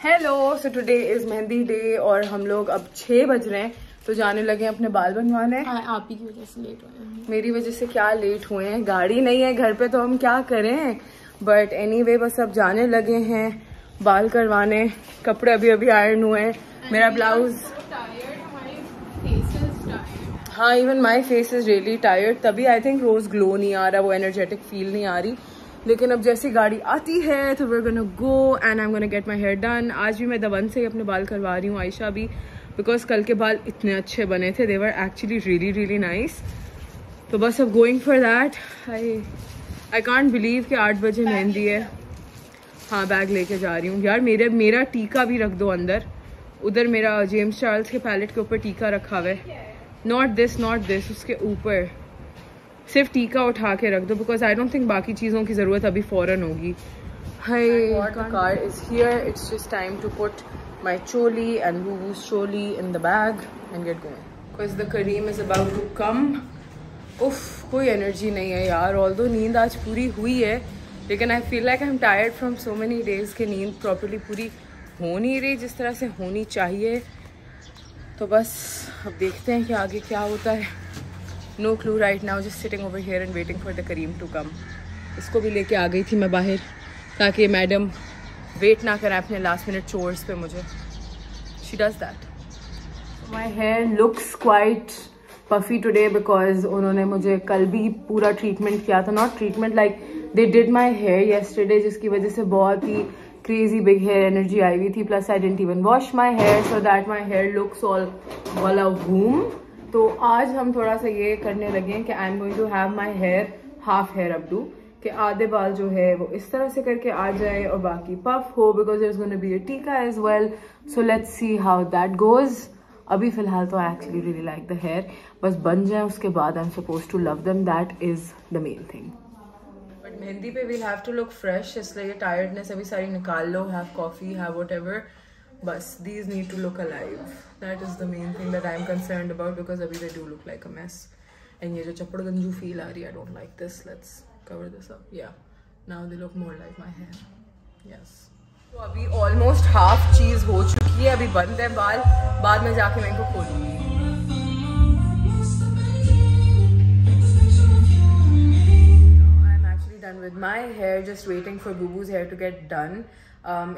Hello, so today is mehndi day और हम लोग अब 6 बज रहे हैं तो जाने लगे अपने बाल बनवाने। आप ही की वजह से लेट हुए हैं। मेरी वजह से क्या लेट हुए हैं, गाड़ी नहीं है घर पे तो हम क्या करें। बट एनीवे बस अब जाने लगे हैं बाल करवाने। कपड़े अभी अभी आयरन हुए हैं। मेरा ब्लाउज, हाँ even my face is really tired. तभी आई थिंक रोज ग्लो नहीं आ रहा, वो एनर्जेटिक फील नहीं आ रही। लेकिन अब जैसी गाड़ी आती है तो we are gonna go and I am gonna get my hair done. आज भी मैं दवन से ही अपने बाल करवा रही हूँ, आयशा भी, बिकॉज कल के बाल इतने अच्छे बने थे, they were actually really really nice. तो बस अब going for that. I can't believe कि 8 बजे मेहंदी है। हाँ बैग लेके जा रही हूँ यार। मेरा टीका भी रख दो अंदर। उधर मेरा जेम्स चार्ल्स के पैलेट के ऊपर टीका रखा हुआ है। नॉट दिस, उसके ऊपर सिर्फ टीका उठा के रख दो, बिकॉज आई डोंट थिंक बाकी चीज़ों की ज़रूरत अभी फ़ौरन होगी। Hi, car is here, it's just time to put my choli and Bubu's choli in the bag and get going, because the cream is about to come. उफ, कोई एनर्जी नहीं है यार। ऑल्दो नींद आज पूरी हुई है, लेकिन I feel like I am tired from so many days कि नींद प्रॉपरली पूरी हो नहीं रही जिस तरह से होनी चाहिए। तो बस अब देखते हैं कि आगे क्या होता है। No clue right now, just sitting over here and waiting for the Kareem to come. इसको भी लेके आ गई थी मैं बाहर ताकि मैडम वेट ना करें अपने लास्ट मिनट चोर्स पे मुझे। She does that. My hair looks quite puffy today because उन्होंने मुझे कल भी पूरा ट्रीटमेंट किया था। Not treatment, like they did my hair yesterday, जिसकी वजह से बहुत ही crazy big hair energy आई हुई थी। Plus I didn't even wash my hair so that my hair looks all wala boom. तो आज हम थोड़ा सा ये करने लगे हैं कि I am going to have my hair half hair updo, कि आधे बाल जो है वो इस तरह से करके आ जाए और बाकी पफ हो, because there is gonna be a tika as well. So let's see how that goes. अभी फिलहाल तो I actually really like the hair, बस बन जाए उसके बाद I am suppose to love them, that is the main thing. But mehndi पे we'll have to look fresh, इसलिए टायर्डनेस अभी सारी निकाल लो। हैव कॉफी, हैव व्हाटएवर, बस these need to look alive. That is the main thing that I am concerned about, because abhi they do look like a mess. And ye jo chappad ganju feel aa rahi, I don't like this. Let's cover this up. Yeah, now they look more like my hair. Yes. तो अभी almost half चीज हो चुकी है, अभी बंद है बाल, बाद में जाके मैं इनको खोलूंगी। I'm actually done with my hair, just waiting for Bubu's hair to get done.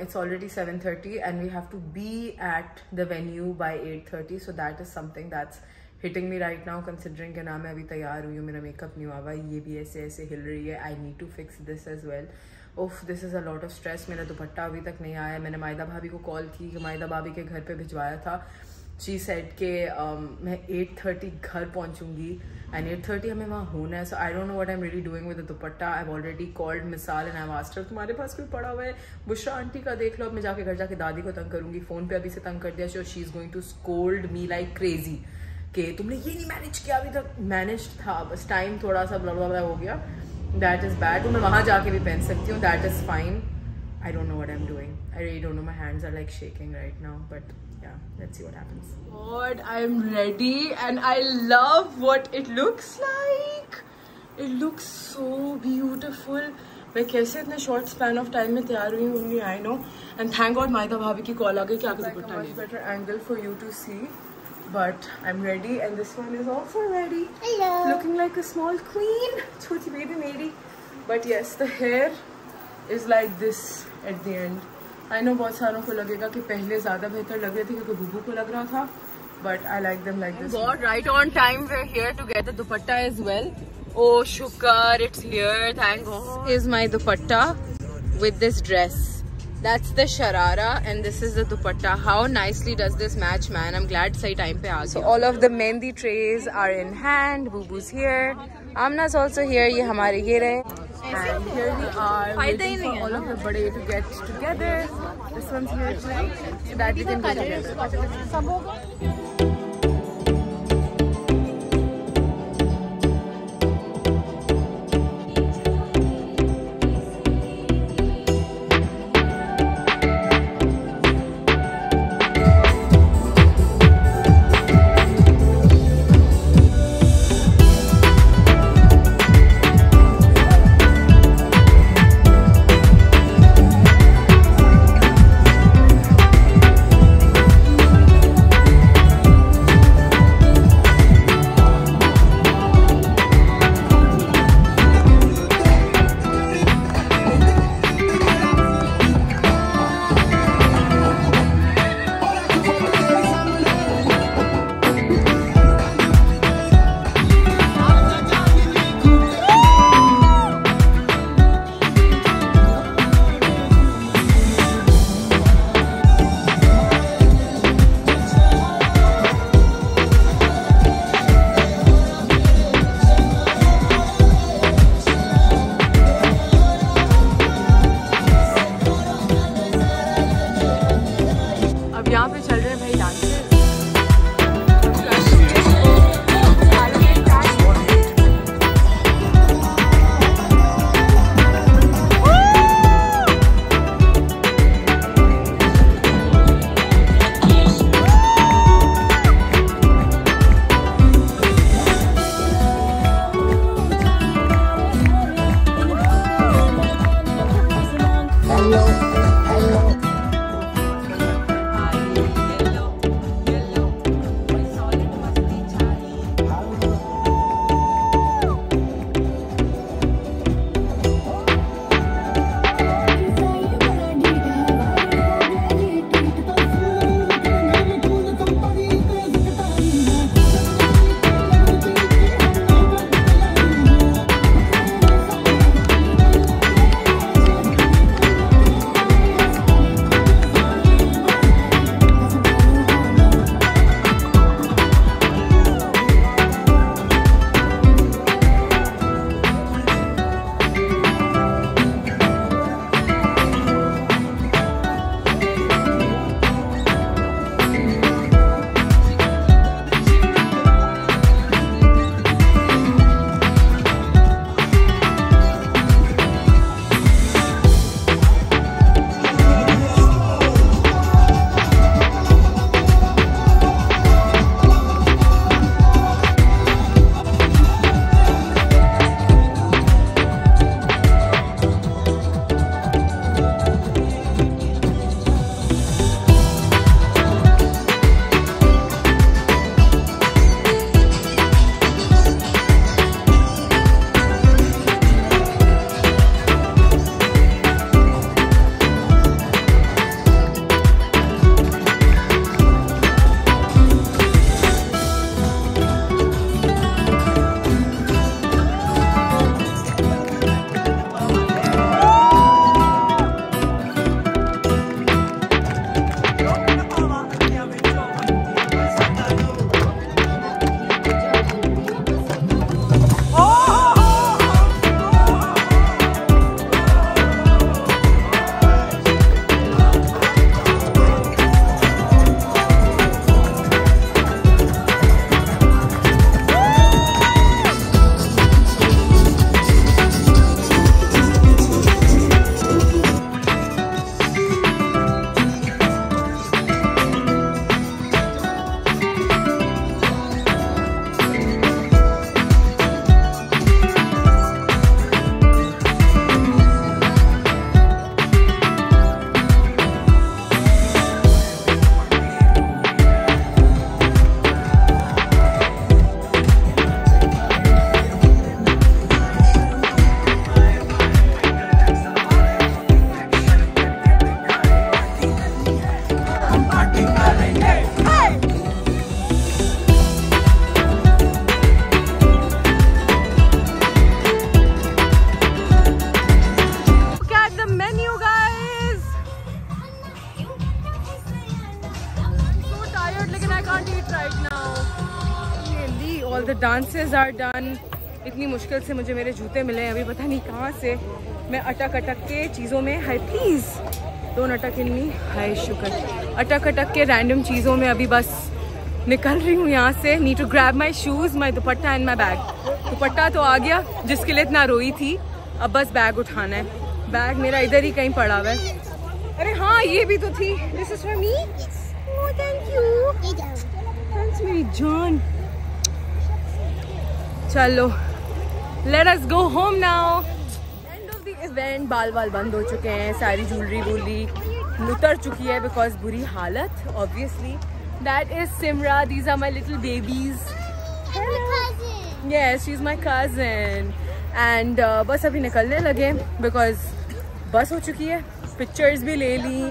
It's already 7:30 and we have to be at the venue by 8:30, so that is something that's hitting me right now, considering कि ना मैं अभी तैयार हुई हूँ, मेरा makeup नहीं हुआ हुआ, ये भी ऐसे ऐसे हिल रही है। I need to fix this as well. Oof, this is a lot of stress. मेरा दुपट्टा अभी तक नहीं आया। मैंने मायदा भाभी को कॉल की कि मायदा भाभी के घर पे भिजवाया था। She said कि मैं 8:30 घर पहुँचूँगी and 8:30 हमें वहाँ होना है। So I don't know what I'm really doing with the dupatta. I've already called मिसाल and I've asked her, तुम्हारे पास कोई पड़ा हुआ है बुशरा आंटी का देख लो। अब मैं जाके घर जाके दादी को तंग करूँगी। फ़ोन पे अभी से तंग कर दिया। So she is going to scold me like crazy कि तुमने ये नहीं मैनेज किया अभी तक। मैनेज था, बस टाइम थोड़ा सा ब्ला ब्ला ब्ला हो गया। That is bad. तो मैं वहाँ जाके भी पहन सकती हूँ, that is fine. I don't know what I'm doing. I really don't know. My hands are like shaking right now, but yeah, let's see what happens. God, I'm ready and I love what it looks like. It looks so beautiful. मैं कैसे इतने short span of time में तैयार हुई होंगी, I know. And thank God मायदा भाभी की call आ गई कि आगे दुपट्टा ले। Better angle for you to see, but I'm ready and this one is also ready. Hello. Looking like a small queen, छोटी baby मेरी. But yes, the hair is like this at the end. I know बहुत सारों को लगेगा कि पहले ज़्यादा बेहतर लग रहे थे क्योंकि बुबू को लग रहा था, but I like them like this. God, right on time we're here to get the dupatta as well. Oh shukar, it's here, thank God. Is my dupatta with this dress. That's the sharara and this is the dupatta. How nicely does this match, man? I'm glad sahi time pe aa gaya. So all of the mehndi trays are in hand. Bubu's here. Amna's also here. ये हमारे ये रहे. And here we are waiting for all of the bade to get together. This one's here too, so that we can go together. यहाँ पे चल रहे हैं भाई dances. All the dances are done. इतनी मुश्किल से मुझे मेरे जूते मिले हैं, अभी पता नहीं कहाँ से। मैं अटक अटक के चीज़ों में, हाय प्लीज़ डोंट अटक इन मी, हाय शुक्र, अटक अटक के रैंडम चीज़ों में अभी बस निकल रही हूँ यहाँ से। Need to grab my shoes, my dupatta and my bag. Dupatta तो आ गया जिसके लिए इतना रोई थी, अब बस बैग उठाना है। बैग मेरा इधर ही कहीं पड़ा हुआ है। अरे हाँ ये भी तो थी, this is for me. Oh thank you, thanks मेरी जान। चलो let us go home now. End of the event, बाल बाल बंद हो चुके हैं, सारी ज्वेलरी वूलरी उतर चुकी है बिकॉज बुरी हालत obviously. That is Simra, these are my little babies. Yes she is my cousin. And बस अभी निकलने लगे बिकॉज बस हो चुकी है। पिक्चर्स भी ले ली,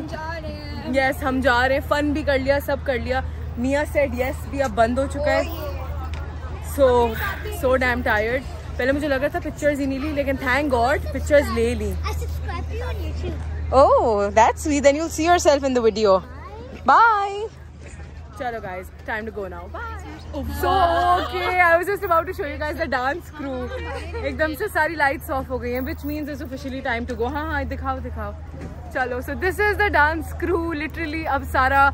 यस हम जा रहे हैं, फन भी कर लिया, सब कर लिया। मिया सेड यस भी अब बंद हो चुका है। So damn tired. पहले मुझे लगा था पिक्चर्स ही नहीं ली, लेकिन थैंक गॉड पिक्चर्स ले ली। Oh that's sweet, then you will see yourself in the video. Bye. Chalo guys, time to go now. Bye. So okay, I was just about to show you guys the dance crew. एकदम से सारी lights off हो गई हैं, which means it's officially time to go. हाँ दिखाओ. चलो, so this is the dance crew. Literally अब सारा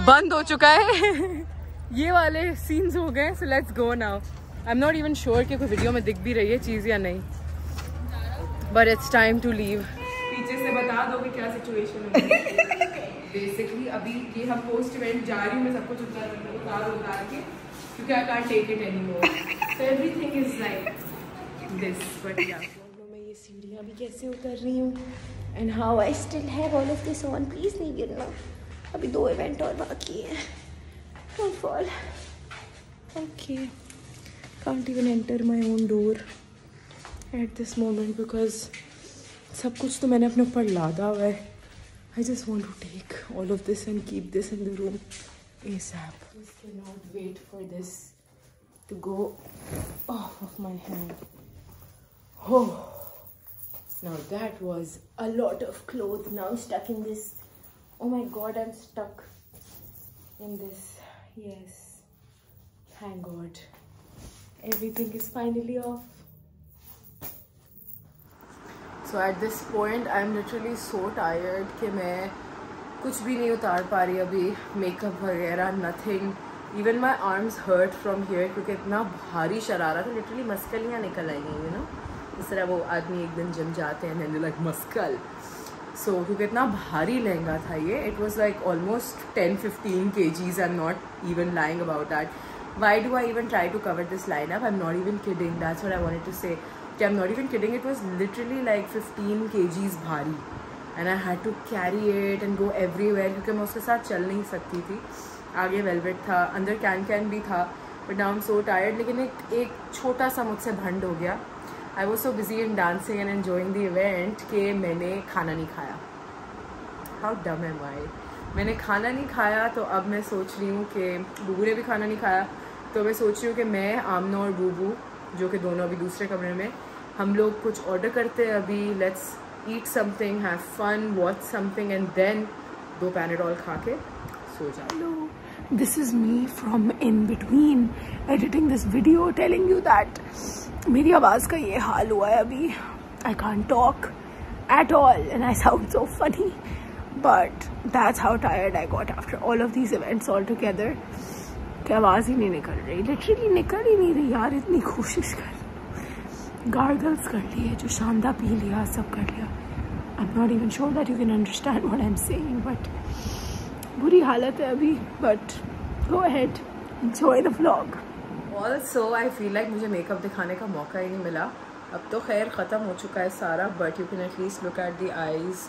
बंद हो चुका है. ये वाले scenes हो गए. So let's go now. I'm not even sure कि कोई वीडियो में दिख भी रही है चीज़ या नहीं. But it's time to leave. पीछे से बता दो कि क्या सिचुएशन है. बेसिकली अभी ये हम पोस्ट इवेंट जा रही हूँ मैं सब कुछ उतार के क्योंकि I can't take it anymore. So everything is like this. But yeah मैं ये सीढ़ियाँ भी कैसे उतर रही हूँ and how I still have all of this on. Please नहीं गिरना. अभी 2 इवेंट और बाकी है. Don't fall. Okay, can't even enter my own door at this moment because सब कुछ तो मैंने अपने ऊपर लादा हुआ है. I just want to take all of this and keep this in the room ASAP. Just cannot wait for this to go off of my hand. Oh, now that was a lot of clothes now stuck in this. Oh my God, I'm stuck in this. Yes, thank God. Everything is finally off. So at this point I'm literally so tired कि मैं कुछ भी नहीं उतार पा रही अभी. Makeup वगैरह nothing. Even my arms hurt from here क्योंकि इतना भारी शरारा था. लिटरली मस्कलियाँ निकल आई हैं, you know. इस तरह वो आदमी एक दिन जिम जाते हैं and they're like muscle. So क्योंकि इतना भारी लहंगा था ये. It was like almost 10-15 kgs. I'm not even lying about that. Why do I even try to cover this lineup? I'm not even kidding. That's what I wanted to say. I'm not even kidding. It was literally like 15 kgs भारी and I had to carry it and go everywhere क्योंकि मैं उसके साथ चल नहीं सकती थी. आगे वेलवेट था, अंदर कैन भी था. But now I'm so tired. लेकिन एक छोटा सा मुझसे भंड हो गया. I was so busy in dancing and enjoying the event कि मैंने खाना नहीं खाया. How dumb am I? मैंने खाना नहीं खाया तो अब मैं सोच रही हूँ कि बूबू ने भी खाना नहीं खाया तो मैं सोच रही हूँ कि मैं, आमना और बूबू जो कि दोनों अभी दूसरे कमरे में, हम लोग कुछ ऑर्डर करते हैं अभी. Let's eat something, have fun, watch something and then 2 Panadol खा के सो जाओ. This is me from in between editing this video telling you that मेरी आवाज़ का ये हाल हुआ है अभी. I can't talk at all and I sound so funny but that's how tired I got after all of these events all together कि आवाज़ ही नहीं निकल रही. लिटरली निकल ही नहीं रही यार. इतनी कोशिश कर, गार्गल्स कर लिए, जो शानदार पी लिया, सब कर लिया. I am not even sure that you can understand what I am saying but बुरी हालत है अभी. But go ahead, enjoy the vlog. Also I feel like मुझे मेकअप दिखाने का मौका ही नहीं मिला. अब तो खैर ख़त्म हो चुका है सारा but you can at least look at the eyes.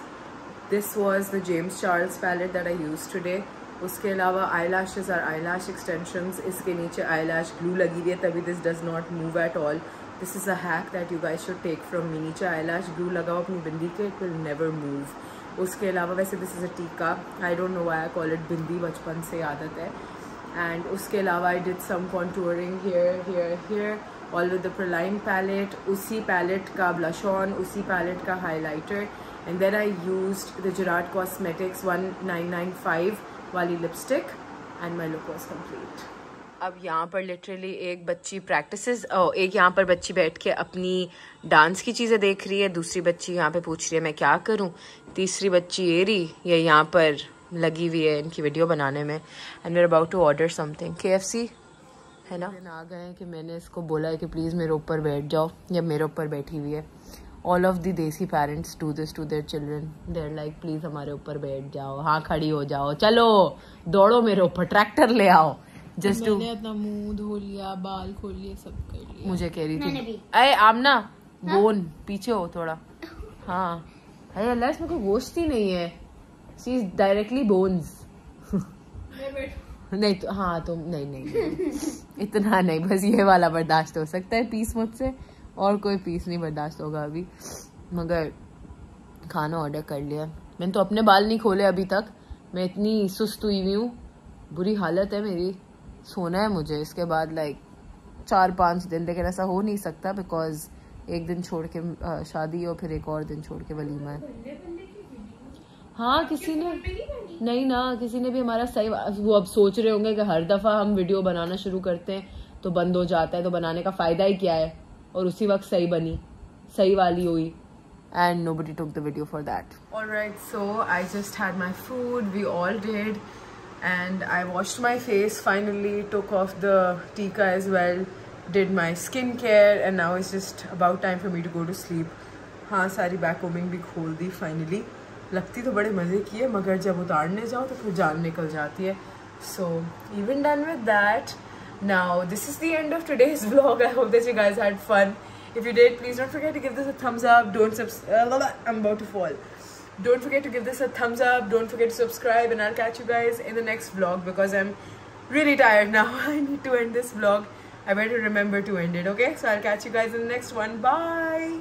This was the James Charles palette that I use today. उसके अलावा आई लैशेज़ और आई लैश एक्सटेंशंस. इसके नीचे आई लैश ग्लू लगी हुई है तभी this does not move at all. This is a hack that you guys should take from me. नीचे eyelash glue लगाओ अपनी बिंदी के, it will never move. उसके अलावा वैसे this is a टीका. I don't know why I call it बिंदी, बचपन से आदत है. And उसके अलावा I did some contouring here, all with the Praline palette. उसी palette का blush on, उसी palette का highlighter. And then I used the Gerard Cosmetics 1995 वाली lipstick and my look was complete. अब यहाँ पर लिटरली एक बच्ची एक यहाँ पर बच्ची बैठ के अपनी डांस की चीज़ें देख रही है. दूसरी बच्ची यहाँ पे पूछ रही है मैं क्या करूँ. तीसरी बच्ची ये यहाँ पर लगी हुई है इनकी वीडियो बनाने में. And we are about to order something. KFC है ना. आ गए हैं कि मैंने इसको बोला है कि प्लीज़ मेरे ऊपर बैठ जाओ. जब मेरे ऊपर बैठी हुई है. All of the desi parents do this to their children. They are like please हमारे ऊपर बैठ जाओ. हाँ खड़ी हो जाओ, चलो दौड़ो मेरे ऊपर, ट्रैक्टर ले आओ. जस्ट मैंने अपना मुंह धो लिया, बाल खोल लिए, सब कर लिया. मुझे कह रही थी अरे आमना बोन पीछे हो थोड़ा. हाँ अरे अल्लाह इसमें कोई गोश्त ही नहीं है. She is directly bones. नहीं तो हाँ तुम नहीं इतना नहीं, बस ये वाला बर्दाश्त हो सकता है पीस मुझसे, और कोई पीस नहीं बर्दाश्त होगा अभी. मगर खाना ऑर्डर कर लिया. मैंने तो अपने बाल नहीं खोले अभी तक. मैं इतनी सुस्त हुई हूँ, बुरी हालत है मेरी. सोना है मुझे इसके बाद लाइक 4-5 दिन, लेकिन ऐसा हो नहीं सकता बिकॉज एक दिन छोड़ के शादी और फिर एक और दिन छोड़ के वलीमा है. हाँ किसी ने नहीं ना, किसी ने भी हमारा सही, वो अब सोच रहे होंगे कि हर दफा हम वीडियो बनाना शुरू करते हैं तो बंद हो जाता है, तो बनाने का फायदा ही क्या है। और उसी वक्त सही बनी, सही वाली हुई, and nobody took the video for that. Alright, so I just had my food, we all did, and I washed my face finally, took off the tika as well, did my skincare, and now it's just about time for me to go to sleep. हाँ, सारी back combing भी खोल दी finally. लगती तो बड़े मज़े की है, मगर जब उतारने जाओ तो फिर जान निकल जाती है। So even done with that. Now this is the end of today's vlog. I hope that you guys had fun. If you did, please don't forget to give this a thumbs up. I'm about to fall. Don't forget to give this a thumbs up. Don't forget to subscribe, and I'll catch you guys in the next vlog because I'm really tired now. I need to end this vlog. I better remember to end it, okay? So I'll catch you guys in the next one. Bye.